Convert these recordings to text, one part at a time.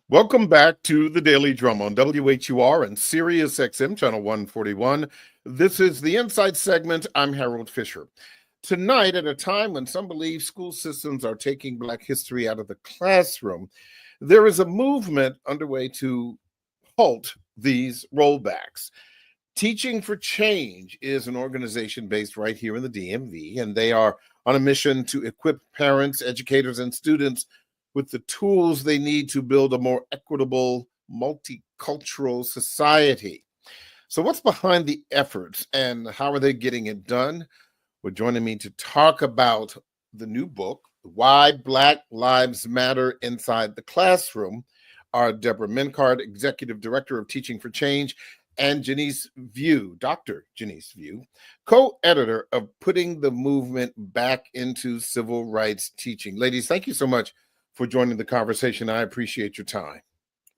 Welcome back to the Daily Drum on WHUR and Sirius XM Channel 141. This is the Insight segment. I'm Harold Fisher. Tonight, at a time when some believe school systems are taking Black history out of the classroom, there is a movement underway to halt these rollbacks. Teaching for Change is an organization based right here in the DMV, and they are on a mission to equip parents, educators, and students with the tools they need to build a more equitable, multicultural society. So, what's behind the efforts and how are they getting it done? Well, joining me to talk about the new book, Why Black Lives Matter Inside the Classroom, are Deborah Mincard, Executive Director of Teaching for Change, and Janice View, Dr. Janice View, co-editor of Putting the Movement Back into Civil Rights Teaching. Ladies, thank you so much for joining the conversation. I appreciate your time.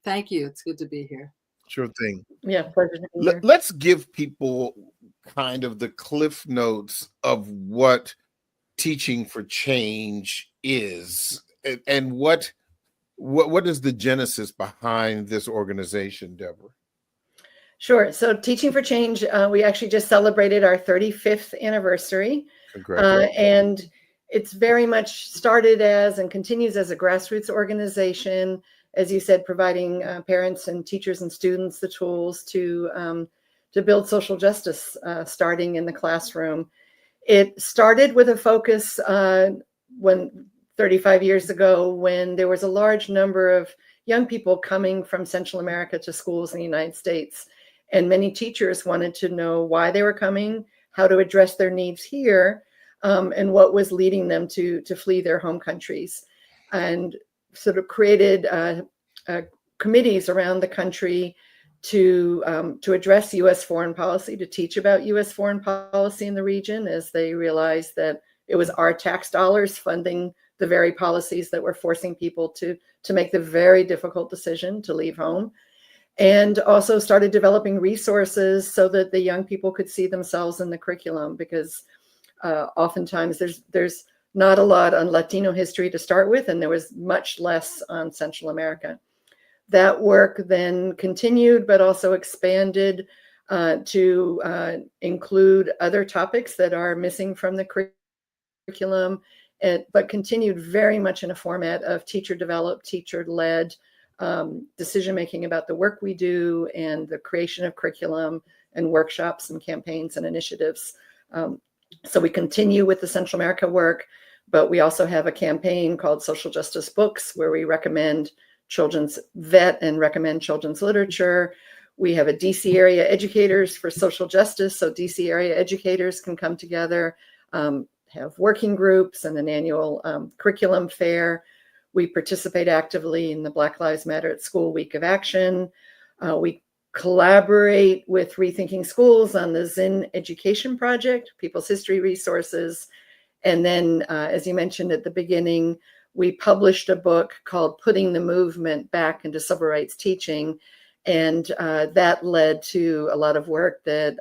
Thank you. It's good to be here. Sure thing. Yeah, pleasure to be here. Let's give people kind of the cliff notes of what Teaching for Change is and what is the genesis behind this organization, Deborah? Sure. So Teaching for Change, we actually just celebrated our 35th anniversary. Congratulations. And it's very much started as and continues as a grassroots organization, as you said, providing parents and teachers and students the tools to build social justice starting in the classroom. It started with a focus when 35 years ago, when there was a large number of young people coming from Central America to schools in the United States. And many teachers wanted to know why they were coming, how to address their needs here, and what was leading them to flee their home countries, and sort of created committees around the country to address U.S. foreign policy, to teach about U.S. foreign policy in the region, as they realized that it was our tax dollars funding the very policies that were forcing people to make the very difficult decision to leave home. And also started developing resources so that the young people could see themselves in the curriculum, because oftentimes there's not a lot on Latino history to start with, and there was much less on Central America. That work then continued, but also expanded to include other topics that are missing from the curriculum, but continued very much in a format of teacher-developed, teacher-led decision-making about the work we do and the creation of curriculum and workshops and campaigns and initiatives. So we continue with the Central America work, but we also have a campaign called Social Justice Books, where we recommend vet and recommend children's literature. We have a DC area educators for social justice, so DC area educators can come together, have working groups and an annual curriculum fair. We participate actively in the Black Lives Matter at School Week of Action. We collaborate with Rethinking Schools on the Zinn Education Project, People's History Resources. And then, as you mentioned at the beginning, we published a book called Putting the Movement Back into Civil Rights Teaching. And that led to a lot of work that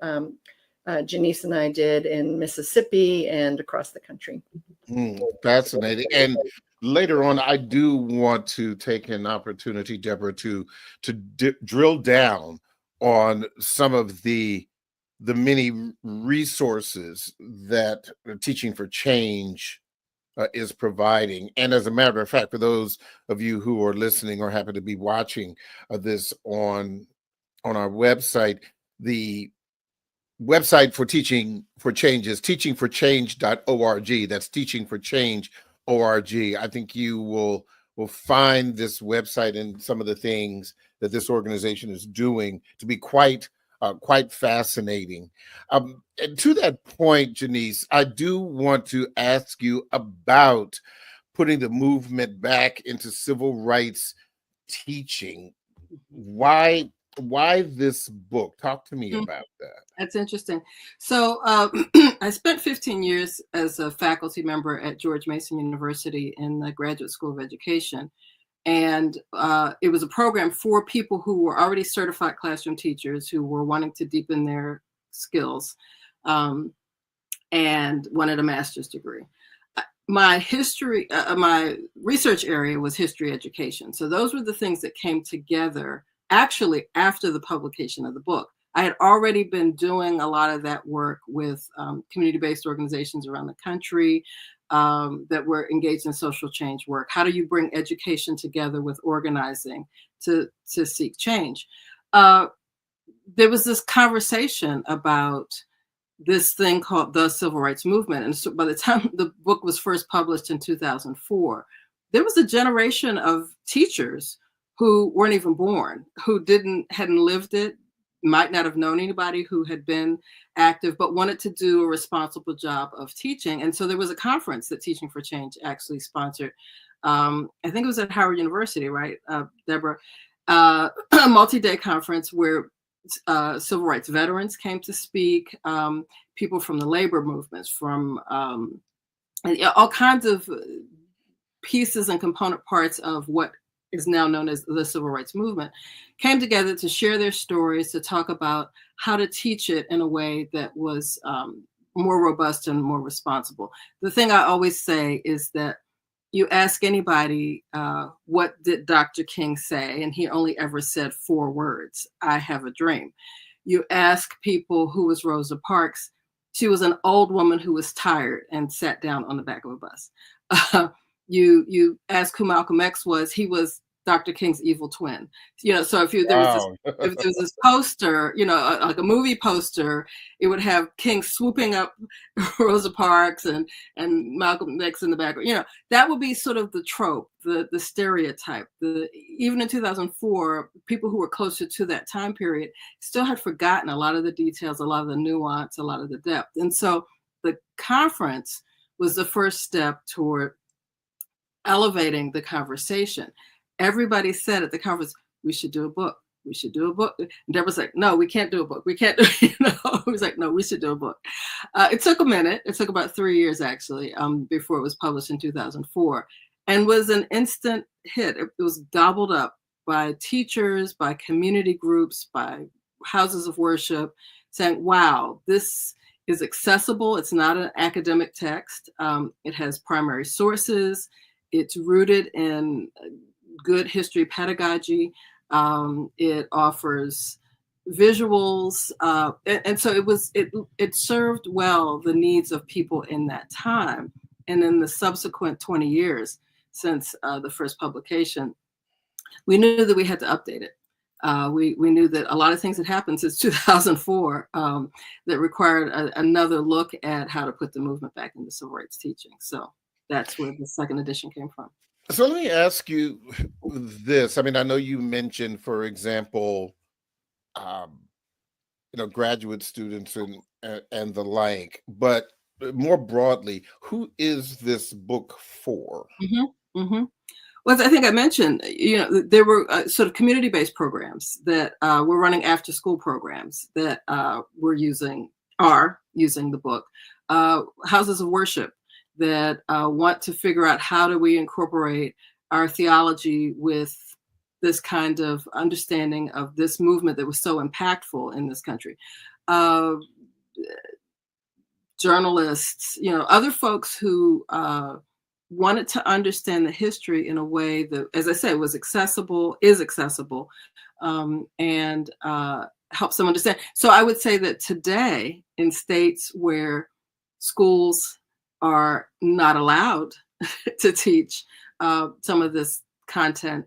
Janice and I did in Mississippi and across the country. Fascinating. And later on, I do want to take an opportunity, Deborah, to drill down on some of the many resources that Teaching for Change is providing. And as a matter of fact, for those of you who are listening or happen to be watching this on our website, the website for Teaching for Change is teachingforchange.org. That's teachingforchange.org. I think you will find this website and some of the things that this organization is doing to be quite fascinating. And to that point, Janice, I do want to ask you about putting the movement back into civil rights teaching. Why this book? Talk to me about that. That's interesting. So I spent 15 years as a faculty member at George Mason University in the Graduate School of Education. And it was a program for people who were already certified classroom teachers who were wanting to deepen their skills and wanted a master's degree. my history, my research area was history education. So those were the things that came together actually after the publication of the book. I had already been doing a lot of that work with community-based organizations around the country that were engaged in social change work. How do you bring education together with organizing to seek change? There was this conversation about this thing called the Civil Rights Movement. And so by the time the book was first published in 2004, there was a generation of teachers who weren't even born, who hadn't lived it, might not have known anybody who had been active, but wanted to do a responsible job of teaching. And so there was a conference that Teaching for Change actually sponsored. I think it was at Howard University, right, Deborah? A multi-day conference where civil rights veterans came to speak, people from the labor movements, from all kinds of pieces and component parts of what is now known as the civil rights movement, came together to share their stories, to talk about how to teach it in a way that was more robust and more responsible. The thing I always say is that you ask anybody, what did Dr. King say? And he only ever said 4 words, I have a dream. You ask people, who was Rosa Parks? She was an old woman who was tired and sat down on the back of a bus. You ask who Malcolm X was, he was Dr. King's evil twin. So if there was this poster, like a movie poster, it would have King swooping up Rosa Parks and Malcolm X in the background. That would be sort of the trope, the stereotype. Even in 2004, people who were closer to that time period still had forgotten a lot of the details, a lot of the nuance, a lot of the depth. And so the conference was the first step toward elevating the conversation. Everybody said at the conference, we should do a book. We should do a book. And Deborah's like, no, we can't do a book. We can't do it. It was like, no, we should do a book. It took a minute. It took about 3 years, actually, before it was published in 2004, and was an instant hit. It was gobbled up by teachers, by community groups, by houses of worship, saying, wow, this is accessible. It's not an academic text. It has primary sources. It's rooted in good history pedagogy. It offers visuals, and so it served well the needs of people in that time. And in the subsequent 20 years since the first publication, we knew that we had to update it. We knew that a lot of things had happened since 2004 that required another look at how to put the movement back into civil rights teaching. So that's where the second edition came from. So let me ask you this. I mean, I know you mentioned, for example, graduate students and the like, but more broadly, who is this book for? Mm-hmm, mm-hmm. Well, I think I mentioned, there were sort of community-based programs that were running after-school programs that are using the book. Houses of worship that want to figure out how do we incorporate our theology with this kind of understanding of this movement that was so impactful in this country. Journalists, other folks who wanted to understand the history in a way that, as I say, is accessible, and helps them understand. So I would say that today, in states where schools are not allowed to teach some of this content,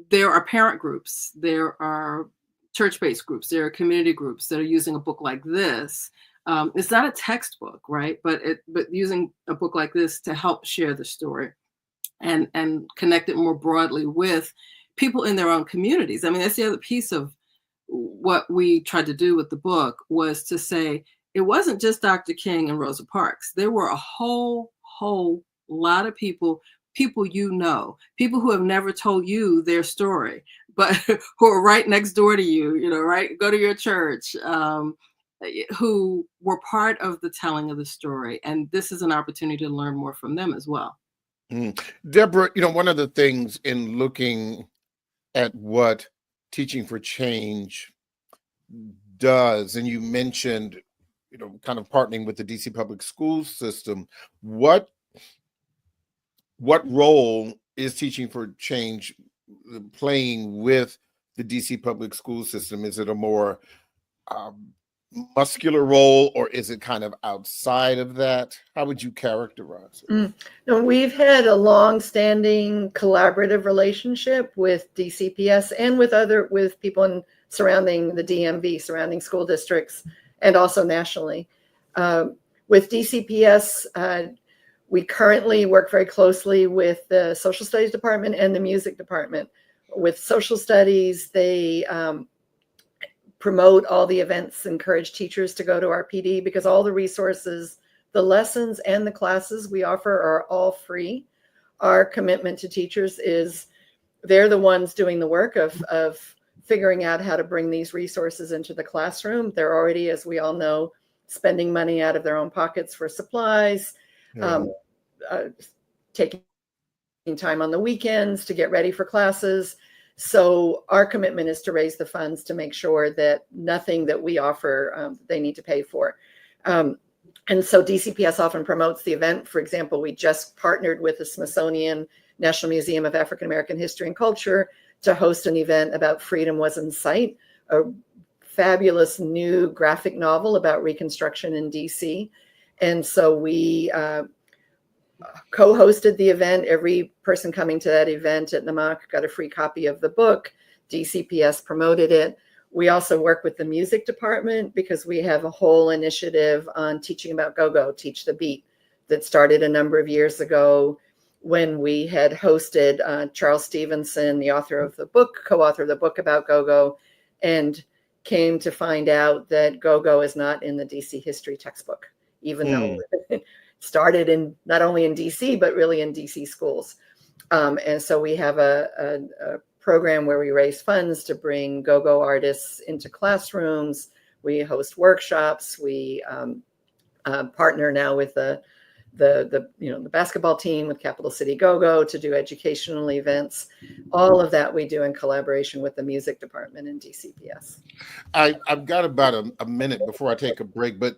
there are parent groups, there are church-based groups, there are community groups that are using a book like this. It's not a textbook, right? But using a book like this to help share the story and connect it more broadly with people in their own communities. I mean, that's the other piece of what we tried to do with the book, was to say, it wasn't just Dr. King and Rosa Parks. There were a whole lot of people people who have never told you their story, but who are right next door to you, right? Go to your church, who were part of the telling of the story. And this is an opportunity to learn more from them as well. Deborah, one of the things in looking at what Teaching for Change does, and you mentioned, kind of partnering with the DC public school system, what what role is Teaching for Change playing with the DC public school system? Is it a more muscular role, or is it kind of outside of that? How would you characterize it? No, we've had a long-standing collaborative relationship with DCPS and with people surrounding the DMV, surrounding school districts, and also nationally. With DCPS, we currently work very closely with the social studies department and the music department. With social studies, they promote all the events, encourage teachers to go to our PD, because all the resources, the lessons and the classes we offer are all free. Our commitment to teachers is they're the ones doing the work of figuring out how to bring these resources into the classroom. They're already, as we all know, spending money out of their own pockets for supplies, taking time on the weekends to get ready for classes. So our commitment is to raise the funds to make sure that nothing that we offer, they need to pay for. And so DCPS often promotes the event. For example, we just partnered with the Smithsonian National Museum of African American History and Culture to host an event about Freedom Was in Sight, a fabulous new graphic novel about Reconstruction in DC. And so we co-hosted the event. Every person coming to that event at NMAC got a free copy of the book. DCPS promoted it. We also work with the music department because we have a whole initiative on teaching about go-go, Teach the Beat, that started a number of years ago when we had hosted Charles Stevenson, the author of the book, co-author of the book about go-go, and came to find out that go-go is not in the DC history textbook, even though it started in not only in DC, but really in DC schools. And so we have a program where we raise funds to bring go-go artists into classrooms. We host workshops. We partner now with the basketball team with Capital City Go-Go to do educational events. All of that we do in collaboration with the music department in DCPS. I've got about a minute before I take a break, but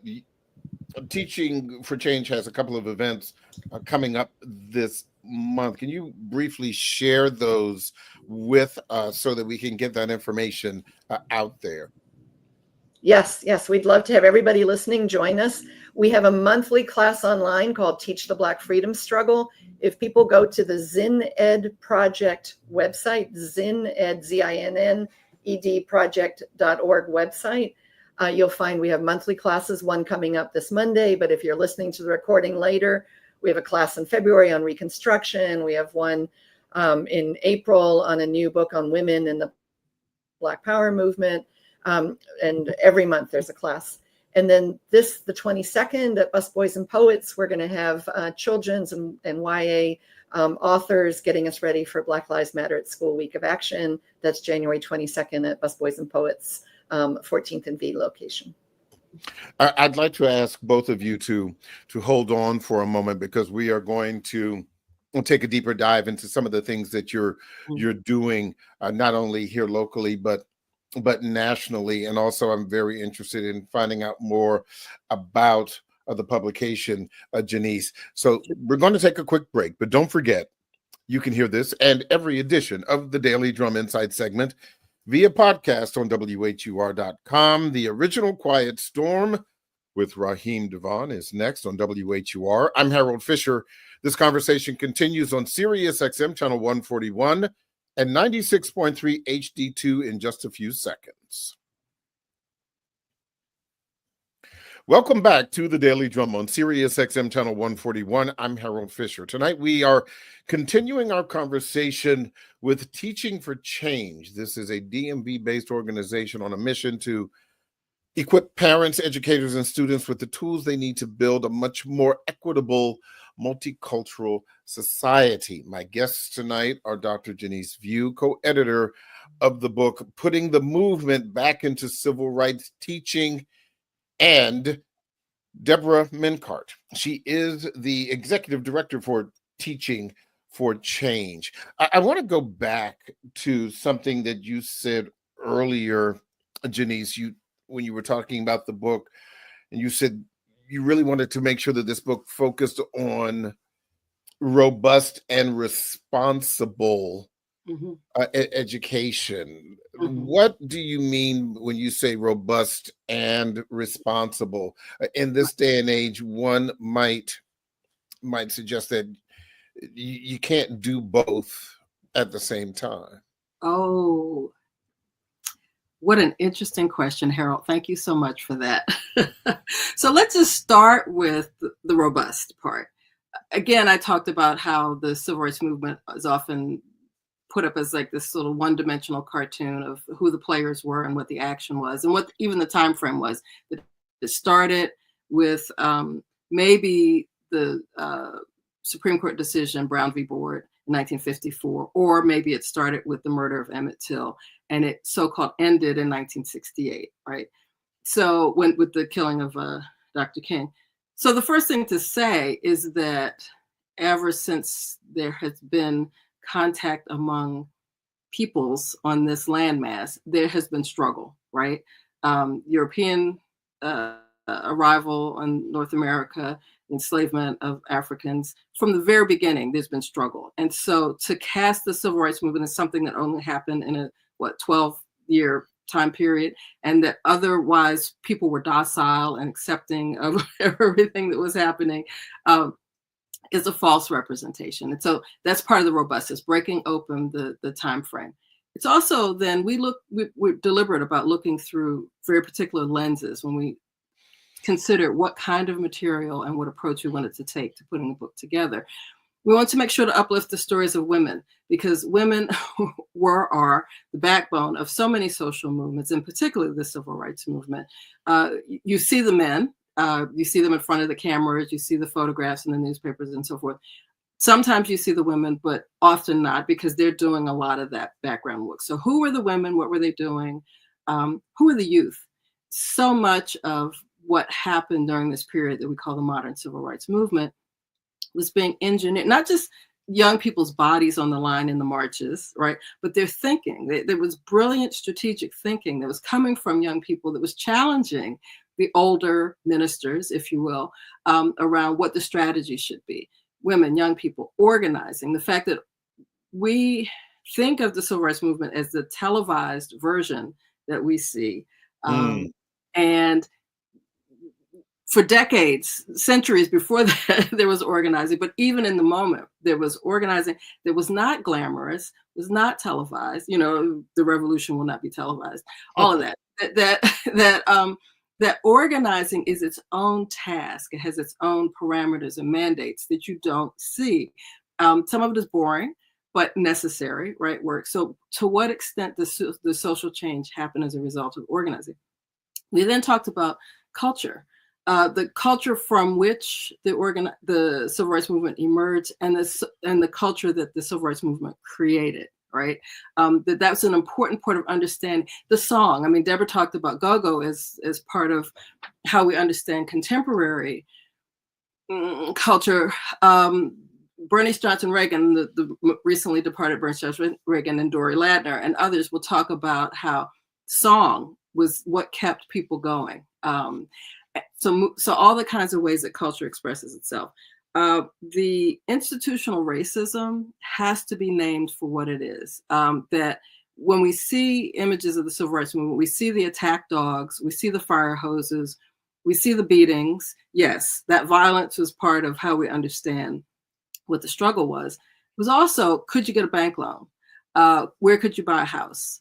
Teaching for Change has a couple of events coming up this month. Can you briefly share those with us so that we can get that information out there? Yes, we'd love to have everybody listening join us. We have a monthly class online called Teach the Black Freedom Struggle. If people go to the Zinn Ed Project website, Zinn Ed, ZINNED project.org website, you'll find we have monthly classes, one coming up this Monday, but if you're listening to the recording later, we have a class in February on Reconstruction. We have one in April on a new book on women in the Black Power movement. And every month there's a class. And then the 22nd at Busboys and Poets, we're going to have children's and YA authors getting us ready for Black Lives Matter at School Week of Action. That's January 22nd at Busboys and Poets, 14th and V location. I'd like to ask both of you to hold on for a moment, because we are going to take a deeper dive into some of the things that you're doing, not only here locally, but nationally. And also I'm very interested in finding out more about the publication, Janice. So we're going to take a quick break, but don't forget, you can hear this and every edition of the Daily Drum Insight segment via podcast on WHUR.com. The Original Quiet Storm with Raheem Devon is next on WHUR. I'm Harold Fisher. This conversation continues on Sirius XM channel 141 and 96.3 HD2 in just a few seconds. Welcome back to the Daily Drum on Sirius XM channel 141. I'm Harold Fisher. Tonight we are continuing our conversation with Teaching for Change. This is a DMV-based organization on a mission to equip parents, educators, and students with the tools they need to build a much more equitable, multicultural society. My guests tonight are Dr. Janice View, co-editor of the book Putting the Movement Back into Civil Rights Teaching, and Deborah Mincart. She is the executive director for Teaching for Change. I want to go back to something that you said earlier, Janice, when you were talking about the book, and you said you really wanted to make sure that this book focused on robust and responsible Mhm. education. Mhm. What do you mean when you say robust and responsible? In this day and age, one might suggest that you can't do both at the same time. Oh, what an interesting question, Harold. Thank you so much for that. So let's just start with the robust part. Again, I talked about how the civil rights movement is often put up as like this little one-dimensional cartoon of who the players were and what the action was and what even the time frame was. It started with maybe the Supreme Court decision Brown v. Board in 1954, or maybe it started with the murder of Emmett Till and it so-called ended in 1968, right? So when with the killing of Dr. King. So the first thing to say is that ever since there has been contact among peoples on this landmass, there has been struggle, right? European arrival in North America, enslavement of Africans, from the very beginning, there's been struggle. And so to cast the civil rights movement as something that only happened in a, 12-year time period, and that otherwise people were docile and accepting of everything that was happening, is a false representation. And so that's part of the robustness, breaking open the time frame. It's also then we're deliberate about looking through very particular lenses when we consider what kind of material and what approach we wanted to take to putting the book together. We want to make sure to uplift the stories of women, because women are the backbone of so many social movements, and particularly the civil rights movement. You see the men, you see them in front of the cameras, you see the photographs in the newspapers and so forth. Sometimes you see the women, but often not, because they're doing a lot of that background work. So who were the women? What were they doing? Who are the youth? So much of what happened during this period that we call the modern civil rights movement was being engineered, not just young people's bodies on the line in the marches, right? But their thinking. There was brilliant strategic thinking that was coming from young people that was challenging the older ministers, if you will, around what the strategy should be. Women, young people, organizing. The fact that we think of the civil rights movement as the televised version that we see. And for decades, centuries before that, there was organizing. But even in the moment, there was organizing that was not glamorous, was not televised. You know, the revolution will not be televised. All of that. That organizing is its own task. It has its own parameters and mandates that you don't see. Some of it is boring, but necessary, right? Work. So to what extent does the social change happen as a result of organizing? We then talked about culture. The culture from which the civil rights movement emerged, and the culture that the civil rights movement created, right? That's an important part of understanding the song. I mean, Deborah talked about go-go as part of how we understand contemporary culture. Bernice Johnson Reagan, the recently departed Bernice Johnson Reagan, and Dory Ladner and others will talk about how song was what kept people going. So all the kinds of ways that culture expresses itself. The institutional racism has to be named for what it is. That when we see images of the civil rights movement, we see the attack dogs, we see the fire hoses, we see the beatings. Yes, that violence was part of how we understand what the struggle was. It was also, could you get a bank loan? Where could you buy a house?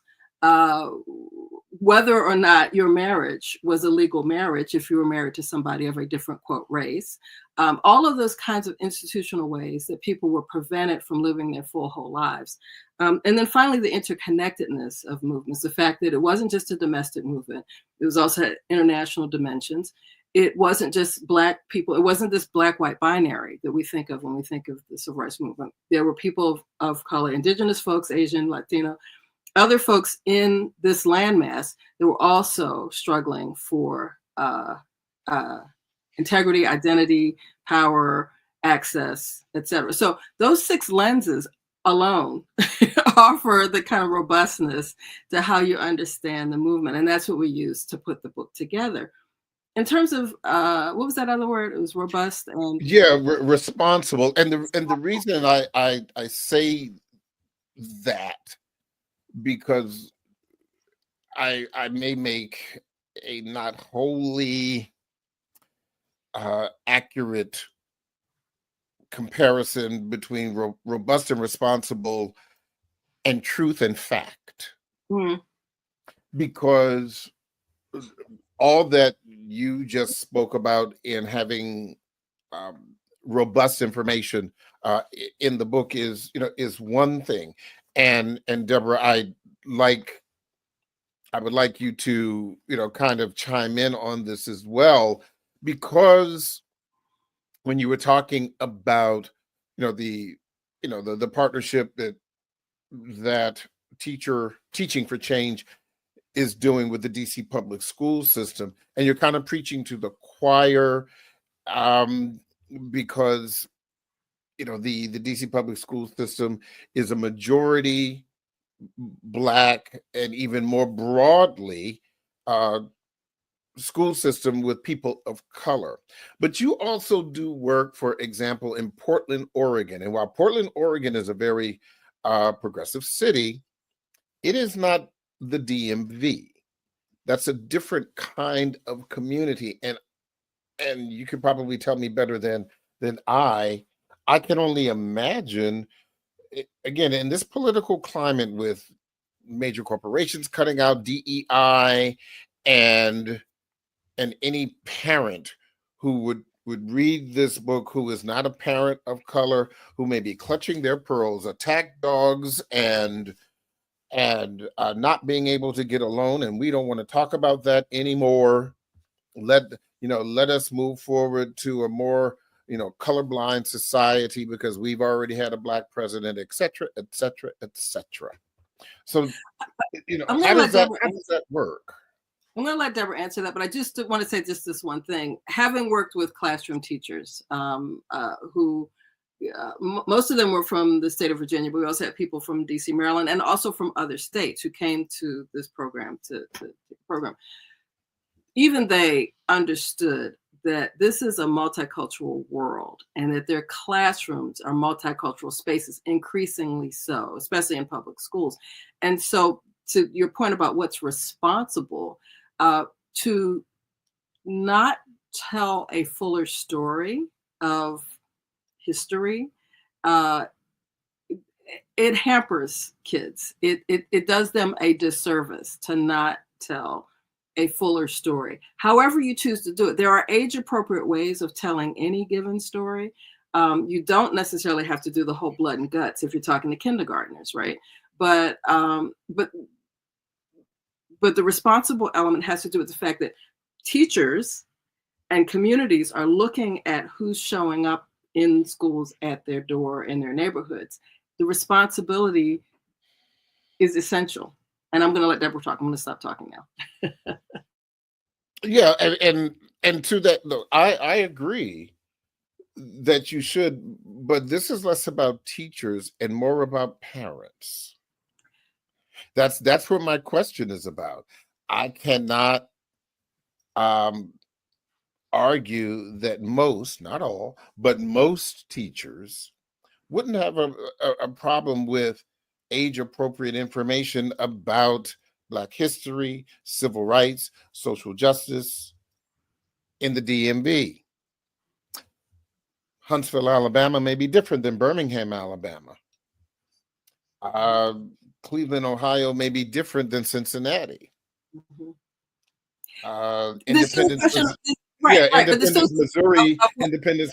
Whether or not your marriage was a legal marriage, if you were married to somebody of a different, quote, race, all of those kinds of institutional ways that people were prevented from living their full, whole lives. And then finally, the interconnectedness of movements, the fact that it wasn't just a domestic movement, it was also had international dimensions. It wasn't just Black people, it wasn't this Black-white binary that we think of when we think of the civil rights movement. There were people of color, Indigenous folks, Asian, Latino, other folks in this landmass that were also struggling for integrity, identity, power, access, etc. So those 6 lenses alone offer the kind of robustness to how you understand the movement. And that's what we use to put the book together. in terms of what was that other word? It was robust and Yeah, responsible. And the reason I say that, because I may make a not wholly accurate comparison between robust and responsible and truth and fact, mm, because all that you just spoke about in having robust information in the book is, is one thing. And Deborah, I would like you to, kind of chime in on this as well, because when you were talking about, the partnership that teaching for change is doing with the DC public school system, and you're kind of preaching to the choir, um, because the DC public school system is a majority Black, and even more broadly, uh, school system with people of color. But you also do work, for example, in Portland, Oregon. And while Portland, Oregon is a very progressive city, it is not the DMV. That's a different kind of community. And you could probably tell me better than I can only imagine, again, in this political climate with major corporations cutting out DEI, and any parent who would read this book, who is not a parent of color, who may be clutching their pearls, attack dogs, and not being able to get a loan, and we don't want to talk about that anymore. Let us move forward to a more colorblind society, because we've already had a Black president, et cetera, et cetera, et cetera. So, how does that work? I'm going to let Deborah answer that, but I just want to say just this one thing. Having worked with classroom teachers who most of them were from the state of Virginia, but we also had people from DC, Maryland, and also from other states who came to this program, to the program. Even they understood that this is a multicultural world, and that their classrooms are multicultural spaces, increasingly so, especially in public schools. And so, to your point about what's responsible, to not tell a fuller story of history, it hampers kids. It does them a disservice to not tell a fuller story. However you choose to do it, there are age-appropriate ways of telling any given story. You don't necessarily have to do the whole blood and guts if you're talking to kindergartners, right? But the responsible element has to do with the fact that teachers and communities are looking at who's showing up in schools, at their door, in their neighborhoods. The responsibility is essential. And I'm going to let Deborah talk. I'm going to stop talking now. Yeah, and to that, though, I agree that you should, but this is less about teachers and more about parents. That's what my question is about. I cannot argue that most, not all, but most teachers wouldn't have a problem with age-appropriate information about Black history, civil rights, social justice in the DMV. Huntsville, Alabama may be different than Birmingham, Alabama. Cleveland, Ohio may be different than Cincinnati. Independence,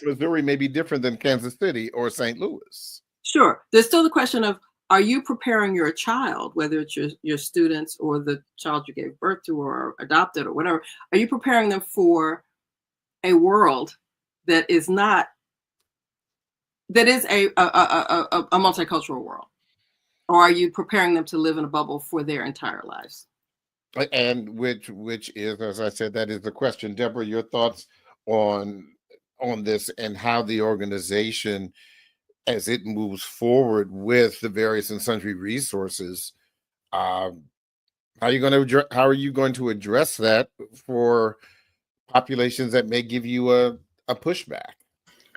Missouri may be different than Kansas City or St. Louis. Sure. There's still the question of, are you preparing your child, whether it's your students or the child you gave birth to or adopted or whatever, are you preparing them for a world that is not, that is a multicultural world? Or are you preparing them to live in a bubble for their entire lives? And which is, as I said, that is the question. Deborah, your thoughts on this, and how the organization, as it moves forward with the various and sundry resources, how are you going to address that for populations that may give you a pushback.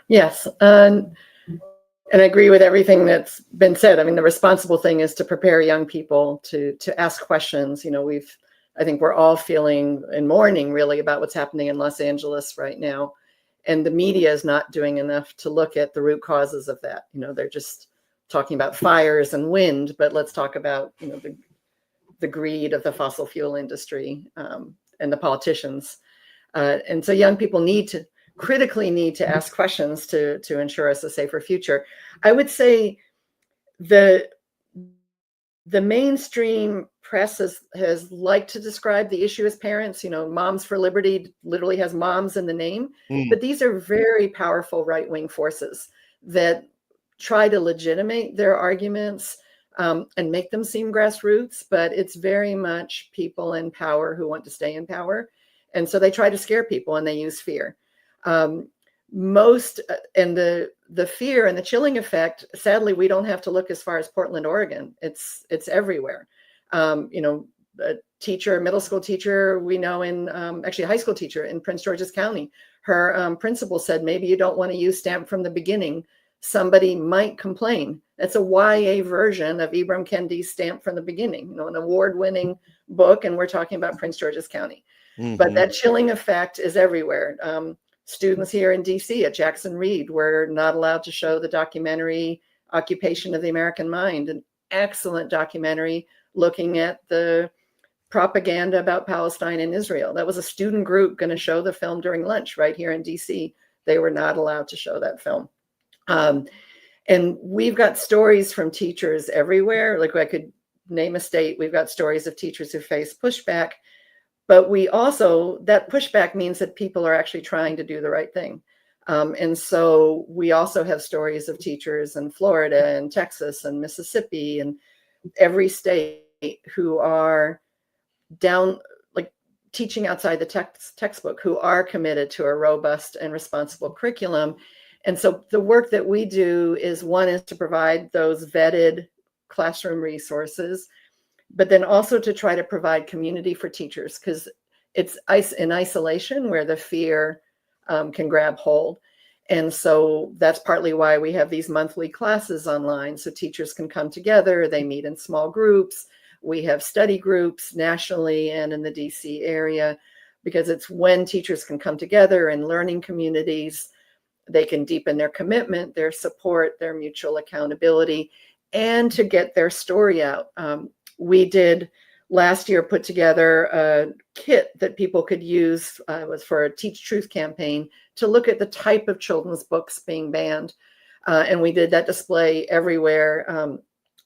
Yes. And I agree with everything that's been said. I mean, the responsible thing is to prepare young people to ask questions. I think we're all feeling in mourning really about what's happening in Los Angeles right now. And the media is not doing enough to look at the root causes of that. They're just talking about fires and wind, but let's talk about, the greed of the fossil fuel industry and the politicians. And so young people critically need to ask questions to ensure us a safer future. I would say the mainstream press has liked to describe the issue as parents. Moms for Liberty literally has moms in the name, but these are very powerful right-wing forces that try to legitimate their arguments and make them seem grassroots, but it's very much people in power who want to stay in power. And so they try to scare people and they use fear. And the fear and the chilling effect, sadly, we don't have to look as far as Portland, Oregon. It's everywhere. A teacher, a middle school teacher, we know actually a high school teacher in Prince George's County, her principal said, maybe you don't want to use Stamped from the Beginning. Somebody might complain. That's a YA version of Ibram Kendi's Stamped from the Beginning, an award-winning book, and we're talking about Prince George's County. Mm-hmm. But that chilling effect is everywhere. Students here in DC at Jackson Reed were not allowed to show the documentary Occupation of the American Mind, an excellent documentary looking at the propaganda about Palestine and Israel. That was a student group going to show the film during lunch right here in DC. They were not allowed to show that film. And we've got stories from teachers everywhere. Like I could name a state. We've got stories of teachers who face pushback. But that pushback means that people are actually trying to do the right thing. And so we also have stories of teachers in Florida and Texas and Mississippi and every state who are teaching outside the textbook, who are committed to a robust and responsible curriculum. And so the work that we do is to provide those vetted classroom resources, but then also to try to provide community for teachers, because it's in isolation where the fear can grab hold. And so that's partly why we have these monthly classes online, so teachers can come together. They meet in small groups. We have study groups nationally and in the DC area, because it's when teachers can come together in learning communities, they can deepen their commitment, their support, their mutual accountability, and to get their story out. We did last year put together a kit that people could use, was for a Teach Truth campaign, to look at the type of children's books being banned. And we did that display everywhere.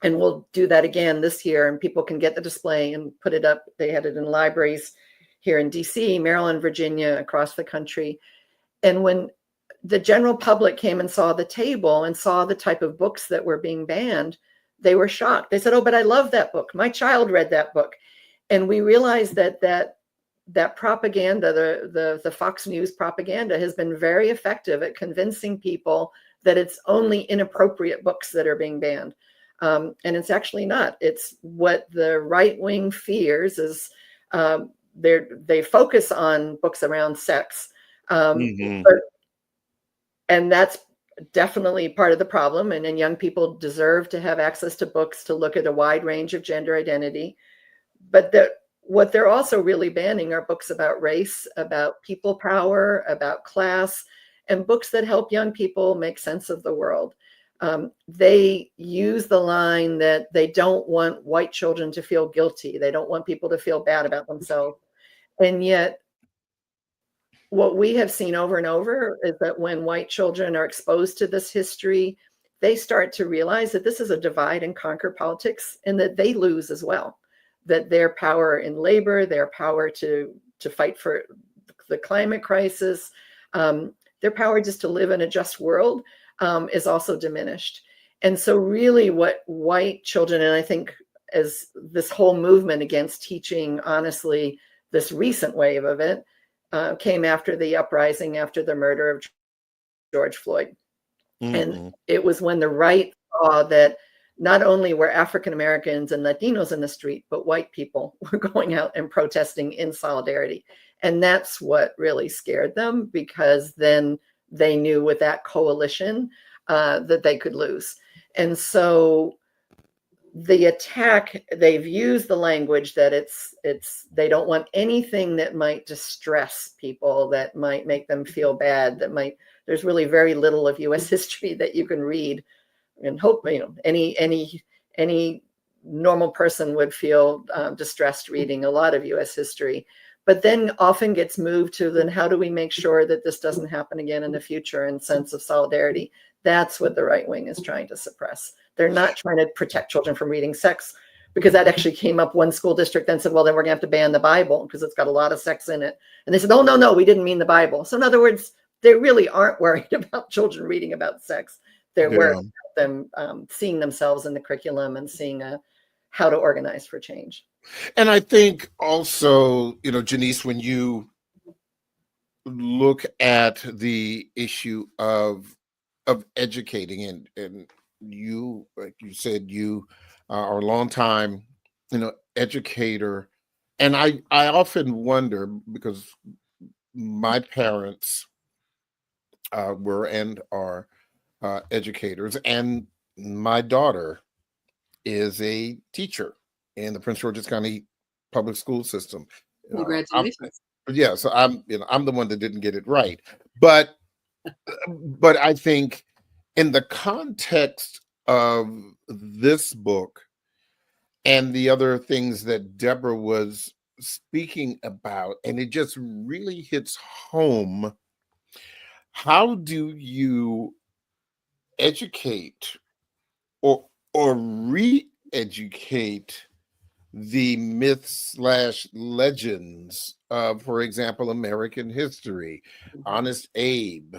And we'll do that again this year, and people can get the display and put it up. They had it in libraries here in DC, Maryland, Virginia, across the country. And when the general public came and saw the table and saw the type of books that were being banned, they were shocked. They said, "Oh, but I love that book. My child read that book." And we realized that propaganda, the Fox News propaganda, has been very effective at convincing people that it's only inappropriate books that are being banned. And it's actually not. It's what the right wing fears is they focus on books around sex. And that's definitely part of the problem. And then young people deserve to have access to books to look at a wide range of gender identity. But what they're also really banning are books about race, about people power, about class, and books that help young people make sense of the world. They use the line that they don't want white children to feel guilty. They don't want people to feel bad about themselves. And yet, what we have seen over and over is that when white children are exposed to this history, they start to realize that this is a divide and conquer politics, and that they lose as well. That their power in labor, their power to fight for the climate crisis, their power just to live in a just world is also diminished. And so really what white children, and I think as this whole movement against teaching, honestly, this recent wave of it, came after the uprising, after the murder of George Floyd. Mm-hmm. And it was when the right saw that not only were African Americans and Latinos in the street, but white people were going out and protesting in solidarity. And that's what really scared them, because then they knew with that coalition that they could lose. And so the attack, they've used the language that they don't want anything that might distress people, that might make them feel bad, there's really very little of US history that you can read and hope, any normal person would feel distressed reading a lot of US history, but then often gets moved to, then how do we make sure that this doesn't happen again in the future, and sense of solidarity. That's what the right wing is trying to suppress. They're not trying to protect children from reading sex, because that actually came up. One school district then said, well, then we're gonna have to ban the Bible because it's got a lot of sex in it. And they said, oh, no, we didn't mean the Bible. So in other words, they really aren't worried about children reading about sex. They're worried about them seeing themselves in the curriculum and seeing how to organize for change. And I think also, Janice, when you look at the issue of educating, and you, like you said, you are a long time, educator. And I often wonder, because my parents were and are educators, and my daughter is a teacher in the Prince George's County public school system. Congratulations. So I'm the one that didn't get it right, but I think in the context of this book and the other things that Deborah was speaking about, and it just really hits home, how do you educate or re-educate the myths/legends of, for example, American history, Honest Abe,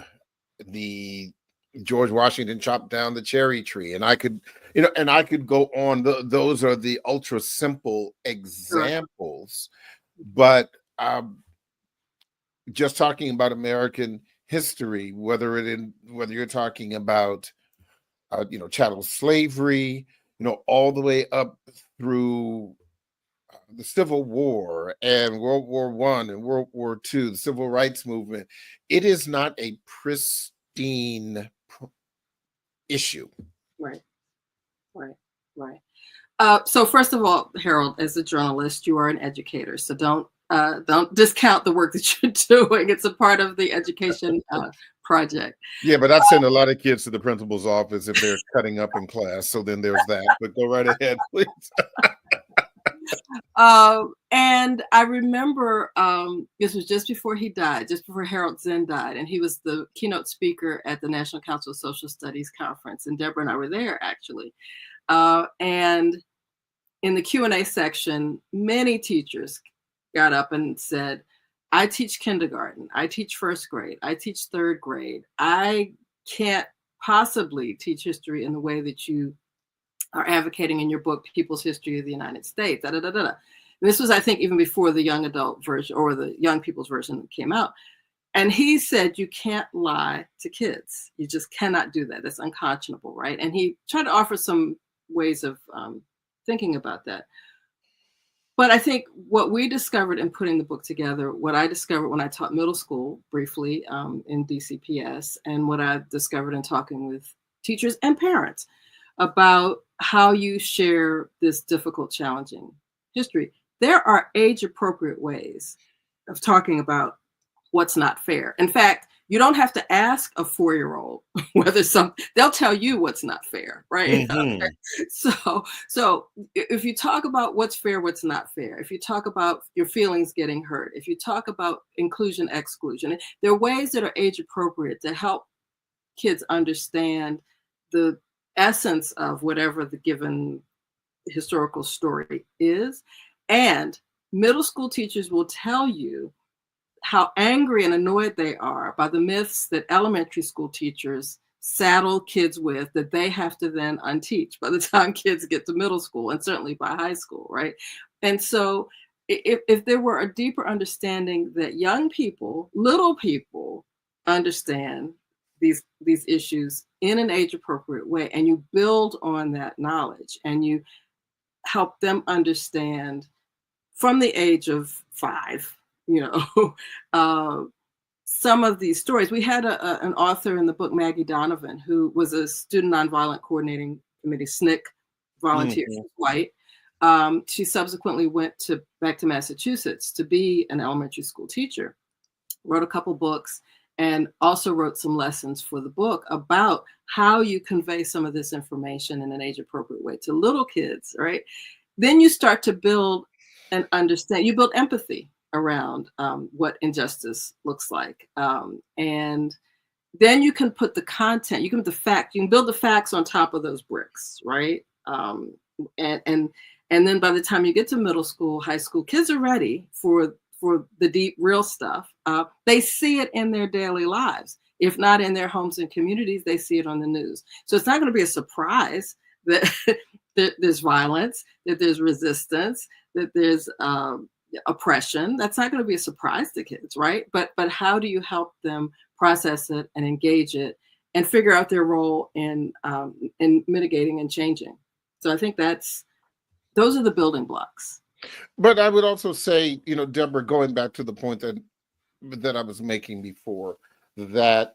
the George Washington chopped down the cherry tree, and I could go on. Those are the ultra simple examples, but just talking about American history, whether you're talking about chattel slavery, all the way up through the Civil War and World War I and World War II, the Civil Rights Movement, it is not a pristine issue. Right. So first of all, Harold, as a journalist, you are an educator. So don't discount the work that you're doing. It's a part of the education project. Yeah, but I send a lot of kids to the principal's office if they're cutting up in class. So then there's that. But go right ahead, please. And I remember this was just before he died, just before Harold Zinn died, and he was the keynote speaker at the National Council of Social Studies conference, and Deborah and I were there actually. And in the Q&A section, many teachers got up and said, I teach kindergarten, I teach first grade, I teach third grade. I can't possibly teach history in the way that you are advocating in your book, People's History of the United States. And this was, I think, even before the young adult version or the young people's version came out. And he said, you can't lie to kids. You just cannot do that. That's unconscionable, right? And he tried to offer some ways of thinking about that. But I think what we discovered in putting the book together, what I discovered when I taught middle school briefly in DCPS, and what I discovered in talking with teachers and parents about how you share this difficult, challenging history. There are age-appropriate ways of talking about what's not fair. In fact, you don't have to ask a 4-year-old whether they'll tell you what's not fair, right? Mm-hmm. So if you talk about what's fair, what's not fair, if you talk about your feelings getting hurt, if you talk about inclusion, exclusion, there are ways that are age-appropriate to help kids understand the essence of whatever the given historical story is. And middle school teachers will tell you how angry and annoyed they are by the myths that elementary school teachers saddle kids with that they have to then unteach by the time kids get to middle school, and certainly by high school, right? And so if there were a deeper understanding that young people, little people, understand these issues in an age appropriate way, and you build on that knowledge, and you help them understand from the age of 5, some of these stories. We had an author in the book, Maggie Donovan, who was a Student Nonviolent Coordinating Committee, SNCC volunteer. She was white. She subsequently went back to Massachusetts to be an elementary school teacher, wrote a couple books, and also wrote some lessons for the book about how you convey some of this information in an age-appropriate way to little kids, right? Then you start to build and understand, you build empathy around what injustice looks like. And then you can put the content, you can build the facts on top of those bricks, right? And then by the time you get to middle school, high school, kids are ready for the deep, real stuff. They see it in their daily lives. If not in their homes and communities, they see it on the news. So it's not going to be a surprise that, that there's violence, that there's resistance, that there's oppression. That's not going to be a surprise to kids, right? But how do you help them process it and engage it and figure out their role in mitigating and changing? So I think those are the building blocks. But I would also say, Deborah, going back to the point that I was making before, that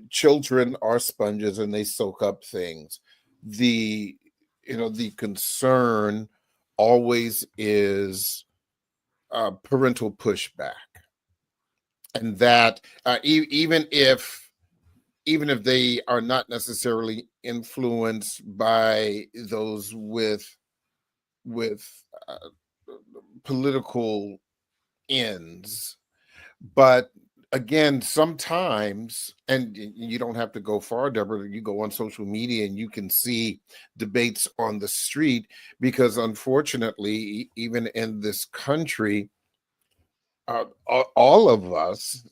children are sponges and they soak up things. The concern always is parental pushback, and that even if they are not necessarily influenced by those with political ends, but again, sometimes, and you don't have to go far, Deborah, you go on social media and you can see debates on the street, because unfortunately, even in this country, all of us,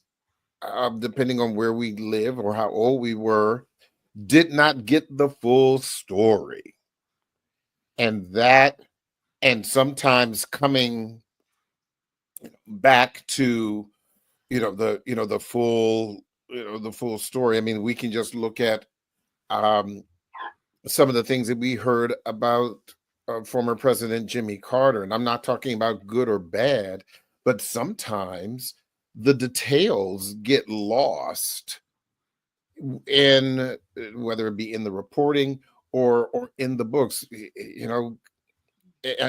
depending on where we live or how old we were, did not get the full story. And sometimes coming back to the full story. I mean, we can just look at some of the things that we heard about former President Jimmy Carter, and I'm not talking about good or bad, but sometimes the details get lost in, whether it be in the reporting or in the books.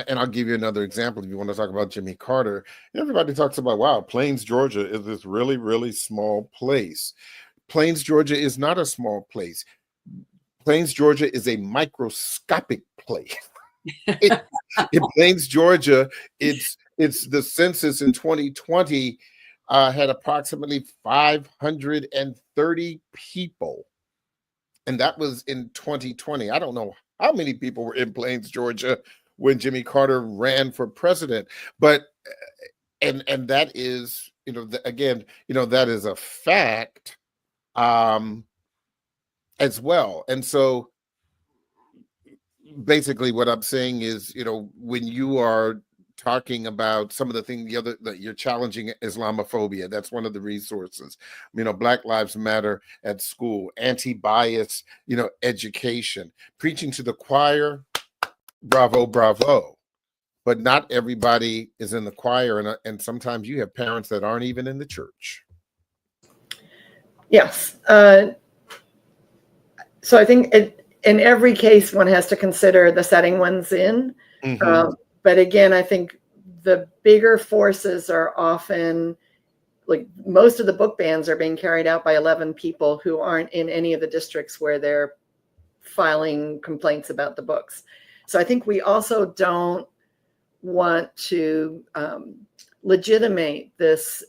And I'll give you another example. If you want to talk about Jimmy Carter, everybody talks about, wow, Plains, Georgia is this really, really small place. Plains, Georgia is not a small place. Plains, Georgia is a microscopic place. In Plains, Georgia, it's the census in 2020 had approximately 530 people. And that was in 2020. I don't know how many people were in Plains, Georgia when Jimmy Carter ran for president, but and that is, again, that is a fact as well. And so basically what I'm saying is, when you are talking about some of the things, that you're challenging Islamophobia, that's one of the resources. Black Lives Matter at school, anti-bias, education, preaching to the choir. Bravo, bravo. But not everybody is in the choir, and sometimes you have parents that aren't even in the church. Yes. So I think in every case, one has to consider the setting one's in. Mm-hmm. But again, I think the bigger forces are often, like, most of the book bans are being carried out by 11 people who aren't in any of the districts where they're filing complaints about the books. So I think we also don't want to legitimate this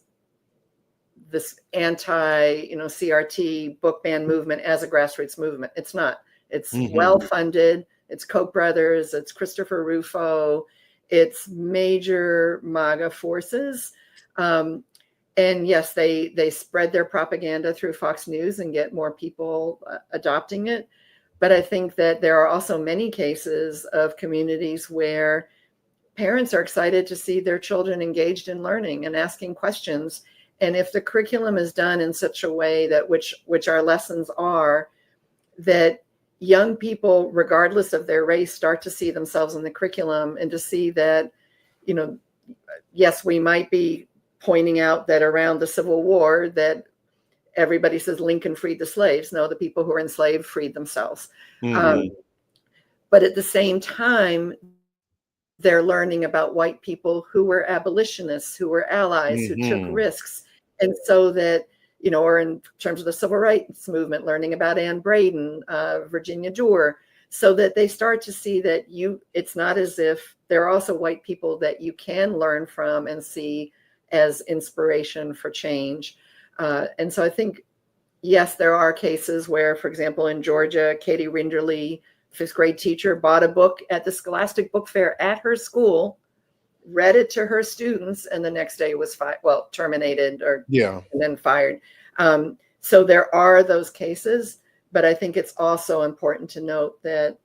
anti, CRT book ban movement as a grassroots movement. It's not. It's well funded. It's Koch brothers. It's Christopher Rufo. It's major MAGA forces. And yes, they spread their propaganda through Fox News and get more people adopting it. But I think that there are also many cases of communities where parents are excited to see their children engaged in learning and asking questions. And if the curriculum is done in such a way that which our lessons are, that young people, regardless of their race, start to see themselves in the curriculum and to see that, yes, we might be pointing out that around the Civil War that everybody says Lincoln freed the slaves. No, the people who were enslaved freed themselves. Mhm. But at the same time, they're learning about white people who were abolitionists, who were allies, who took risks. And so that, or in terms of the civil rights movement, learning about Anne Braden, Virginia WHUR, so that they start to see that it's not as if there are also white people that you can learn from and see as inspiration for change. And so I think, yes, there are cases where, for example, in Georgia, Katie Rinderly, fifth grade teacher, bought a book at the Scholastic Book Fair at her school, read it to her students, and the next day was terminated and then fired. So there are those cases, but I think it's also important to note that,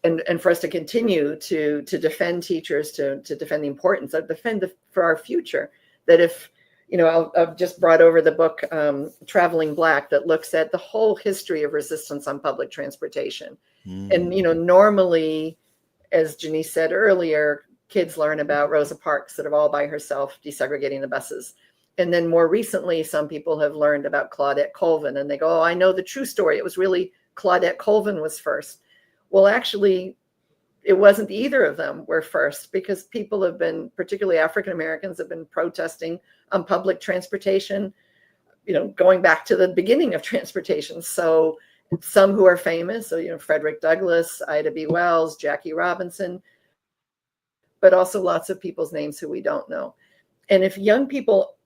and for us to continue to defend teachers, to defend the importance of for our future, that if, I've just brought over the book, Traveling Black, that looks at the whole history of resistance on public transportation. And, normally, as Janice said earlier, kids learn about Rosa Parks sort of all by herself, desegregating the buses. And then more recently, some people have learned about Claudette Colvin, and they go, oh, I know the true story. It was really Claudette Colvin was first. Well, actually, it wasn't either of them were first, because people have been, particularly African Americans, have been protesting on public transportation, going back to the beginning of transportation. So some who are famous, so, Frederick Douglass, Ida B. Wells, Jackie Robinson, but also lots of people's names who we don't know. And if young people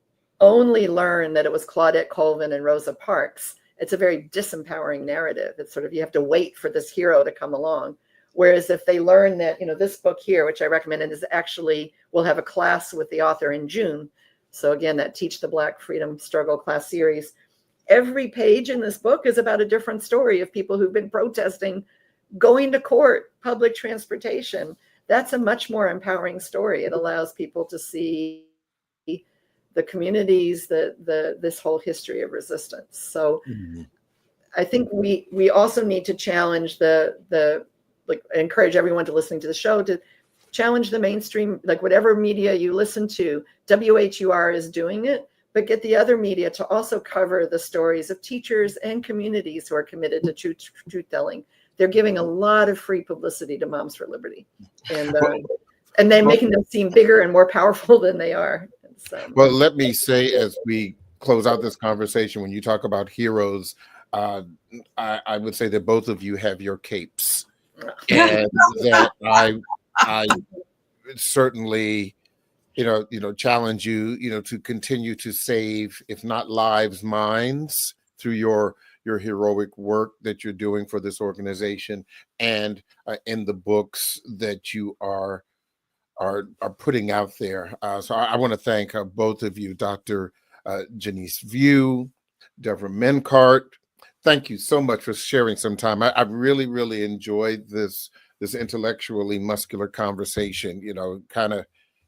only learn that it was Claudette Colvin and Rosa Parks, it's a very disempowering narrative. It's sort of, you have to wait for this hero to come along. Whereas if they learn that, this book here, which I recommended, is actually, we'll have a class with the author in June. So again, that Teach the Black Freedom Struggle class series. Every page in this book is about a different story of people who've been protesting, going to court, public transportation. That's a much more empowering story. It allows people to see the communities, this whole history of resistance. So I think we also need to challenge encourage everyone to listening to the show to challenge the mainstream, like whatever media you listen to. WHUR is doing it, but get the other media to also cover the stories of teachers and communities who are committed to truth telling. They're giving a lot of free publicity to Moms for Liberty, and then making them seem bigger and more powerful than they are. So, well, let me say, as we close out this conversation, when you talk about heroes, I would say that both of you have your capes, and that I certainly, challenge you, to continue to save, if not lives, minds through your heroic work that you're doing for this organization, and in the books that you are putting out there. So I want to thank both of you, Dr. Janice View, Deborah Mencart. Thank you so much for sharing some time. I really, really enjoyed this intellectually muscular conversation, kind of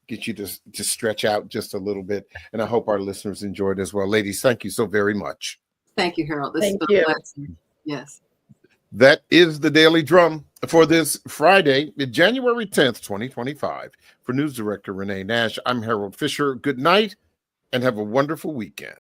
get you to stretch out just a little bit. And I hope our listeners enjoyed as well. Ladies, thank you so very much. Thank you, Harold. This Thank has you. been a blessing. Yes. That is the Daily Drum for this Friday, January 10th, 2025. For News Director Renee Nash, I'm Harold Fisher. Good night and have a wonderful weekend.